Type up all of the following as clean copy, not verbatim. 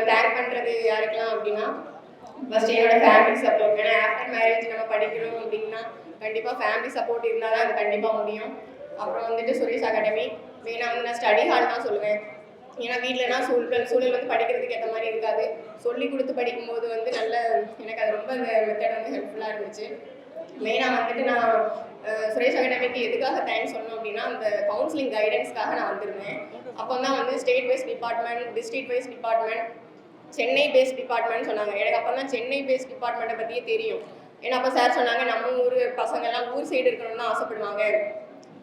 Thank பண்ணுறது யாருக்கெல்லாம் அப்படின்னா, ஃபஸ்ட்டு என்னோட ஃபேமிலி சப்போர்ட். ஏன்னா ஆஃப்டர் மேரேஜ் நம்ம படிக்கணும் அப்படின்னா கண்டிப்பாக ஃபேமிலி சப்போர்ட் இருந்தால் தான் அது கண்டிப்பாக முடியும். அப்புறம் வந்துட்டு சுரேஷ் அகாடமி மெயினாக வந்து நான் ஸ்டடி ஹால் தான் சொல்லுவேன். ஏன்னா வீட்டிலனா சூழல் வந்து படிக்கிறதுக்கு ஏற்ற மாதிரி இருக்காது. சொல்லி கொடுத்து படிக்கும்போது வந்து நல்ல எனக்கு அது ரொம்ப அந்த மெத்தட் வந்து ஹெல்ப்ஃபுல்லாக இருந்துச்சு. மெயினாக வந்துட்டு நான் சுரேஷ் அகாடமிக்கு எதுக்காக தேங்க்ஸ் சொன்னோம் அப்படின்னா, அந்த கவுன்சிலிங் கைடன்ஸ்க்காக நான் வந்திருந்தேன். அப்போ தான் வந்து state wise department, district wise department, Chennai base department சொன்னாங்க. எனக்கு அப்போ தான் சென்னை பேஸ் டிபார்ட்மெண்ட்டை பற்றியே தெரியும். ஏன்னா அப்போ சார் சொன்னாங்க, நம்ம ஊர் பசங்கள்லாம் ஊர் சைடு இருக்கணும்னு தான் ஆசைப்படுவாங்க.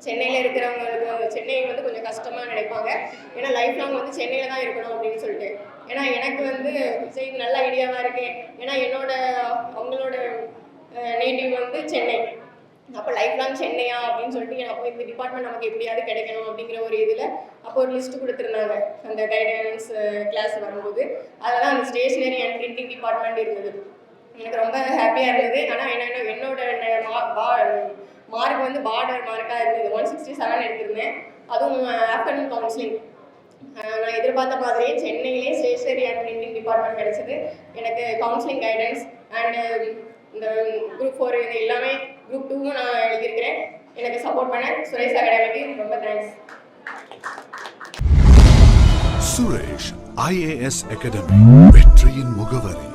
சென்னையில் இருக்கிறவங்களுக்கு சென்னை வந்து கொஞ்சம் கஷ்டமாக நினைப்பாங்க. ஏன்னா லைஃப் லாங் வந்து சென்னையில் தான் இருக்கணும் அப்படின்னு சொல்லிட்டு. ஏன்னா எனக்கு வந்து சரி நல்ல ஐடியாவாக இருக்கு. ஏன்னா அவங்களோட நேட்டிவ் வந்து சென்னை. அப்போ லைஃப் லாங் சென்னையா அப்படின்னு சொல்லிட்டு அப்போ இந்த டிபார்ட்மெண்ட் நமக்கு எப்படியாவது கிடைக்கணும் அப்படிங்கிற ஒரு இதில் அப்போ ஒரு லிஸ்ட்டு கொடுத்துருந்தாங்க அந்த கைடன்ஸ் கிளாஸ் வரும்போது. அதெல்லாம் அந்த ஸ்டேஷ்னரி அண்ட் பிரிண்டிங் டிபார்ட்மெண்ட் இருந்தது. எனக்கு ரொம்ப ஹாப்பியாக இருந்தது. ஆனால் என்னோட மார்க் வந்து பார்டர் மார்க்காக இருந்தது. 167 எடுத்திருந்தேன். அதுவும் ஆஃப்டர்நூன் கவுன்சிலிங். நான் எதிர்பார்த்த மாதிரியே சென்னையிலே ஸ்டேஷனரி அண்ட் பிரிண்டிங் டிபார்ட்மெண்ட் கிடைச்சது. எனக்கு கவுன்சிலிங் கைடன்ஸ் அண்டு இந்த குரூப் 4 இது எல்லாமே குரூப் 2வும் நான் எழுதியிருக்கிறேன். எனக்கு சப்போர்ட் பண்ண சுரேஷ் அகாடமிக்கு ரொம்ப தேங்க்ஸ். சுரேஷ் IAS அகாடமி, வெற்றியின் முகவரி.